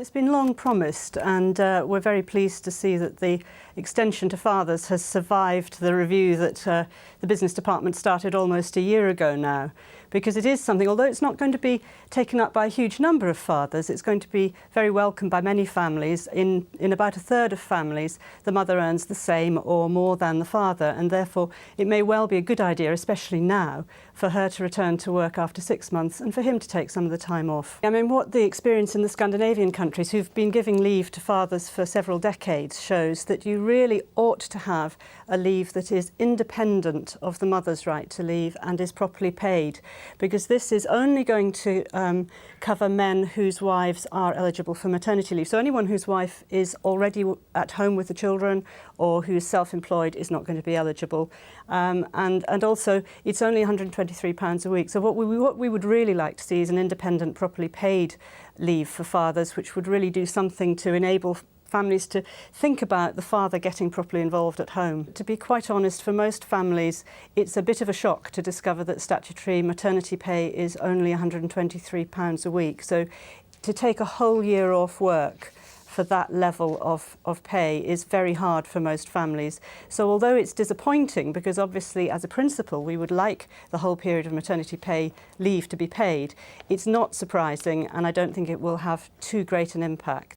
It's been long promised, and we're very pleased to see that the extension to fathers has survived the review that the business department started almost a year ago now, because it is something, although it's not going to be taken up by a huge number of fathers, it's going to be very welcome by many families. In about a third of families, the mother earns the same or more than the father, and therefore it may well be a good idea, especially now, for her to return to work after 6 months and for him to take some of the time off. I mean, what the experience in the Scandinavian countries who've been giving leave to fathers for several decades shows that you really ought to have a leave that is independent of the mother's right to leave and is properly paid, because this is only going to cover men whose wives are eligible for maternity leave. So anyone whose wife is already at home with the children or who's self-employed is not going to be eligible. And also it's only £123 a week. So what we would really like to see is an independent, properly paid leave for fathers, which would really do something to enable families to think about the father getting properly involved at home. To be quite honest, for most families, it's a bit of a shock to discover that statutory maternity pay is only £123 a week. So to take a whole year off work for that level of pay is very hard for most families. So although it's disappointing, because obviously as a principle we would like the whole period of maternity pay leave to be paid, it's not surprising, and I don't think it will have too great an impact.